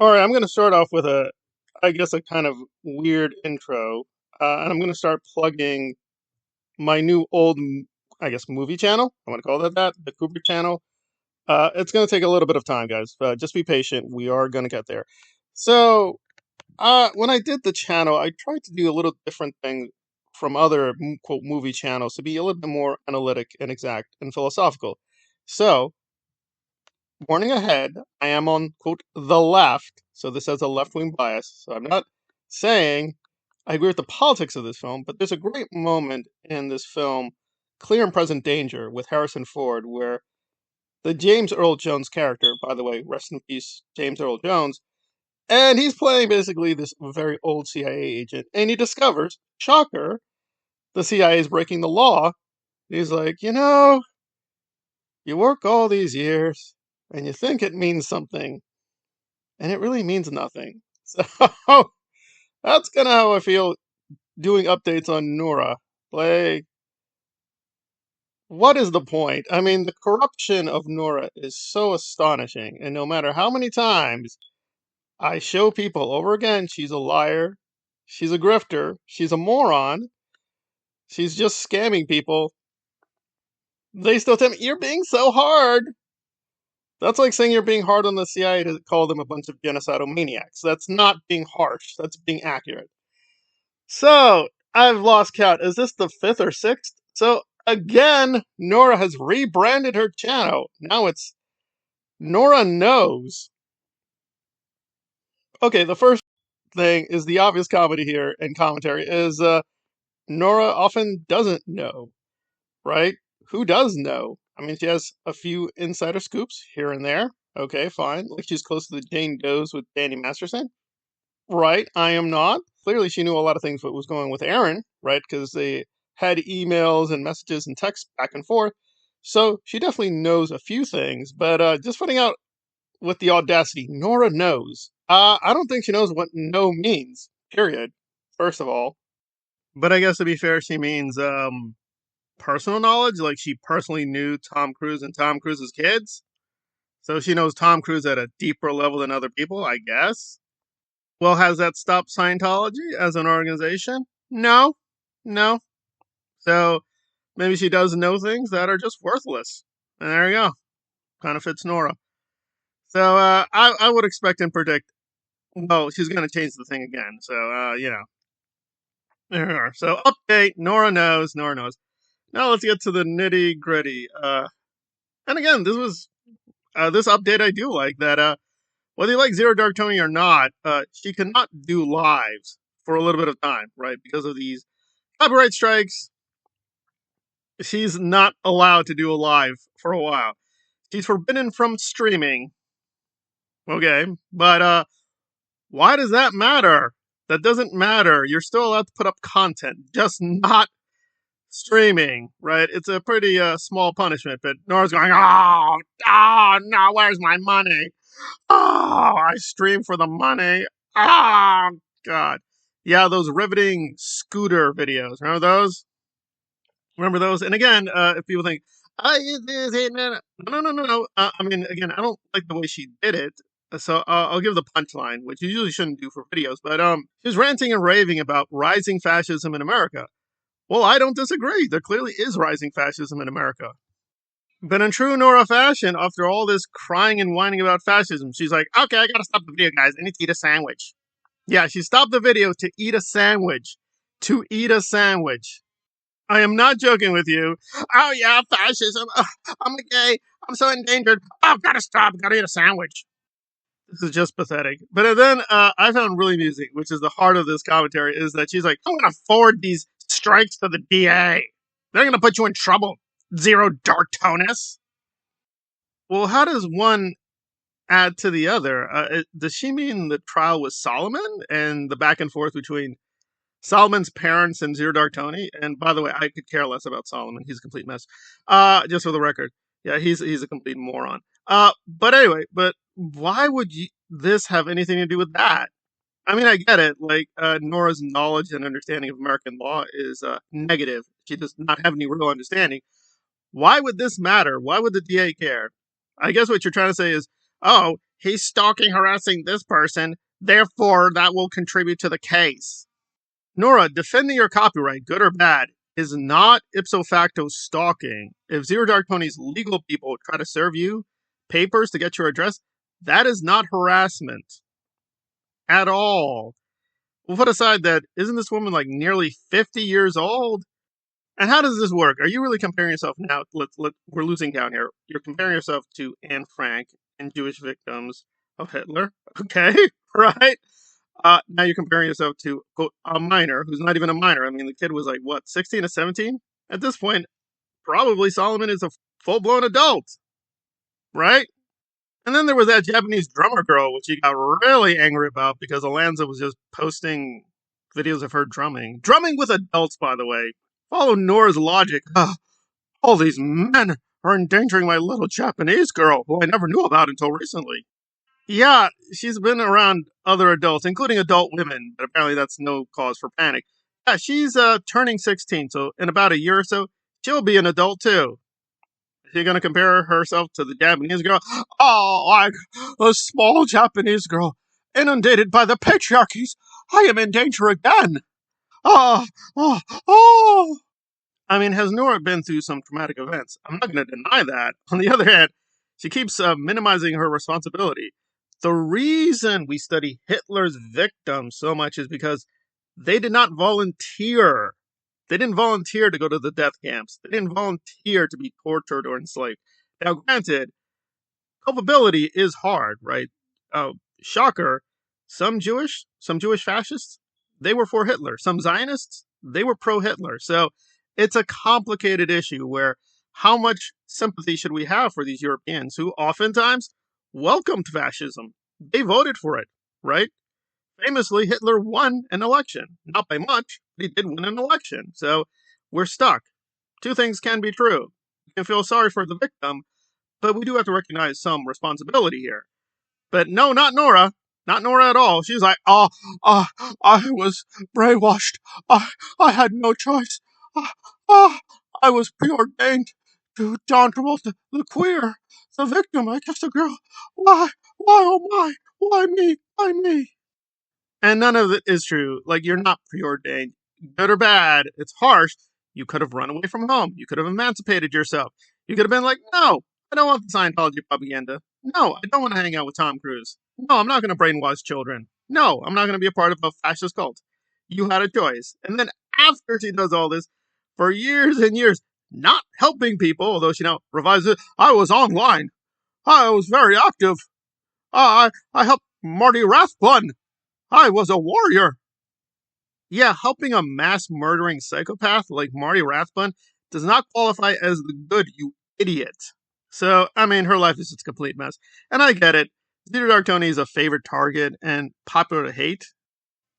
All right, I'm going to start off with I guess, a kind of weird intro, and I'm going to start plugging my new I guess, movie channel. I want to call that, the Cooper channel. It's going to take a little bit of time, guys. Just be patient. We are going to get there. So, when I did the channel, I tried to do a little different thing from other quote movie channels to be a little bit more analytic and exact and philosophical. So, warning ahead, I am on, quote, the left, so this has a left-wing bias, so I'm not saying I agree with the politics of this film, but there's a great moment in this film, Clear and Present Danger, with Harrison Ford, where the James Earl Jones character, by the way, rest in peace, James Earl Jones, and he's playing basically this very old CIA agent, and he discovers, shocker, the CIA is breaking the law. He's like, you work all these years, and you think it means something, and it really means nothing. So that's kind of how I feel doing updates on Nora. Like, what is the point? I mean, the corruption of Nora is so astonishing, and no matter how many times I show people over again she's a liar, she's a grifter, she's a moron, she's just scamming people, they still tell me, you're being so hard. That's like saying you're being hard on the CIA to call them a bunch of genocidal maniacs. That's not being harsh, that's being accurate. So, I've lost count. Is this the fifth or sixth? So, again, Nora has rebranded her channel. Now it's Nora Knows. Okay, the first thing is the obvious comedy here and commentary is Nora often doesn't know, right? Who does know? I mean, she has a few insider scoops here and there. Okay, fine. Like she's close to the Jane Does with Danny Masterson. Right, I am not. Clearly, she knew a lot of things what was going on with Aaron, right? Because they had emails and messages and texts back and forth. So she definitely knows a few things, but just putting out with the audacity, Nora knows. I don't think she knows what no means, period, first of all. But I guess to be fair, she means personal knowledge, like she personally knew Tom Cruise and Tom Cruise's kids. So she knows Tom Cruise at a deeper level than other people, I guess. Well, has that stopped Scientology as an organization? No, no. So maybe she does know things that are just worthless. And there you go. Kind of fits Nora. So I would expect and predict, well, she's going to change the thing again. So, there we are. So update, Nora knows, Nora knows. Now let's get to the nitty gritty. And again, this update I do like that, whether you like Zero Dark Tony or not, she cannot do lives for a little bit of time, right? Because of these copyright strikes, she's not allowed to do a live for a while. She's forbidden from streaming. Okay, but why does that matter? That doesn't matter. You're still allowed to put up content, just not streaming, right? It's a pretty small punishment, but Nora's going, oh, no, where's my money? Oh, I stream for the money. Oh, God. Yeah, those riveting scooter videos. Remember those? Remember those? And again, if people think, no, no, no, no, no. I mean, again, I don't like the way she did it. So I'll give the punchline, which you usually shouldn't do for videos. But she was ranting and raving about rising fascism in America. Well, I don't disagree. There clearly is rising fascism in America. But in true Nora fashion, after all this crying and whining about fascism, she's like, okay, I gotta stop the video, guys. I need to eat a sandwich. Yeah, she stopped the video to eat a sandwich. To eat a sandwich. I am not joking with you. Oh yeah, fascism. I'm a gay. I'm so endangered. Oh, I've got to stop. I've got to eat a sandwich. This is just pathetic. But then I found really amusing, which is the heart of this commentary, is that she's like, I'm going to forward these strikes to the DA. They're going to put you in trouble, Zero Dark Tonus. Well, how does one add to the other? Does she mean the trial with Solomon and the back and forth between Solomon's parents and Zero Dark Tony? And by the way, I could care less about Solomon. He's a complete mess. Just for the record. Yeah, he's a complete moron. But anyway, but why would this have anything to do with that? I mean, I get it. Like, Nora's knowledge and understanding of American law is negative. She does not have any real understanding. Why would this matter? Why would the DA care? I guess what you're trying to say is, oh, he's stalking, harassing this person, therefore that will contribute to the case. Nora, defending your copyright, good or bad, is not ipso facto stalking. If Zero Dark Pony's legal people try to serve you papers to get your address, that is not harassment at all. We'll put aside that, isn't this woman like nearly 50 years old? And how does this work? Are you really comparing yourself now? We're losing count here. You're comparing yourself to Anne Frank and Jewish victims of Hitler. Okay, right? Now you're comparing yourself to, quote, a minor who's not even a minor. I mean, the kid was like, what, 16 or 17? At this point, probably Solomon is a full-blown adult, right? And then there was that Japanese drummer girl, which he got really angry about because Alanza was just posting videos of her drumming. Drumming with adults, by the way. Follow Nora's logic. All these men are endangering my little Japanese girl, who I never knew about until recently. Yeah, she's been around other adults, including adult women, but apparently that's no cause for panic. Yeah, she's turning 16, so in about a year or so, she'll be an adult too. Is she going to compare herself to the Japanese girl? Oh, like a small Japanese girl inundated by the patriarchies. I am in danger again. Oh, oh, oh. I mean, has Nora been through some traumatic events? I'm not going to deny that. On the other hand, she keeps minimizing her responsibility. The reason we study Hitler's victims so much is because they did not volunteer. They didn't volunteer to go to the death camps. They didn't volunteer to be tortured or enslaved. Now, granted, culpability is hard, right? Shocker, some Jewish fascists, they were for Hitler. Some Zionists, they were pro-Hitler. So it's a complicated issue where how much sympathy should we have for these Europeans who oftentimes welcomed fascism? They voted for it, right? Famously, Hitler won an election. Not by much, but he did win an election. So we're stuck. Two things can be true. You can feel sorry for the victim, but we do have to recognize some responsibility here. But no, not Nora. Not Nora at all. She's like, I was brainwashed. I had no choice. I was preordained to John Travolta, the queer, the victim. I kissed a girl. Why, oh my, why me, why me? And none of it is true. Like, you're not preordained. Good or bad, it's harsh. You could have run away from home. You could have emancipated yourself. You could have been like, no, I don't want the Scientology propaganda. No, I don't want to hang out with Tom Cruise. No, I'm not going to brainwash children. No, I'm not going to be a part of a fascist cult. You had a choice. And then after she does all this, for years and years, not helping people, although she now revises it, I was online. I was very active. I helped Marty Rathbun. I was a warrior. Yeah, helping a mass murdering psychopath like Marty Rathbun does not qualify as the good, you idiot. So, I mean, her life is just a complete mess. And I get it. Zero Dark Tony is a favorite target and popular to hate.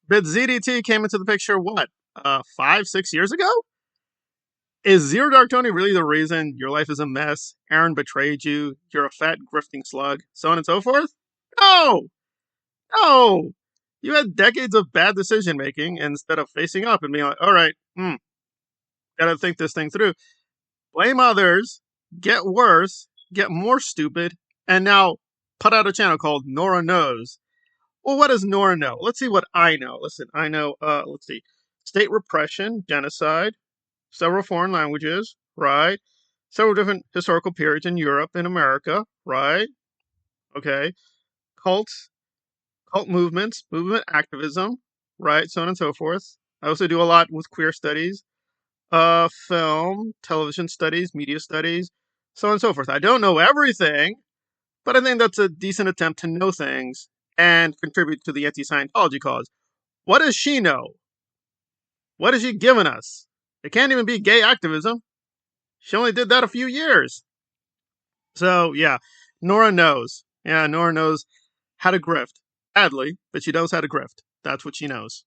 But ZDT came into the picture, what, 5, 6 years ago? Is Zero Dark Tony really the reason your life is a mess? Aaron betrayed you, you're a fat grifting slug, so on and so forth? No! No! You had decades of bad decision making instead of facing up and being like, all right, gotta think this thing through. Blame others, get worse, get more stupid, and now put out a channel called Nora Knows. Well, what does Nora know? Let's see what I know. Listen, I know, let's see, state repression, genocide, several foreign languages, right? Several different historical periods in Europe and America, right? Okay. Cults, cult movements, movement activism, right? So on and so forth. I also do a lot with queer studies, film, television studies, media studies, so on and so forth. I don't know everything, but I think that's a decent attempt to know things and contribute to the anti-Scientology cause. What does she know? What has she given us? It can't even be gay activism. She only did that a few years. So, yeah, Nora knows. Yeah, Nora knows how to grift. Badly, but she knows how to grift. That's what she knows.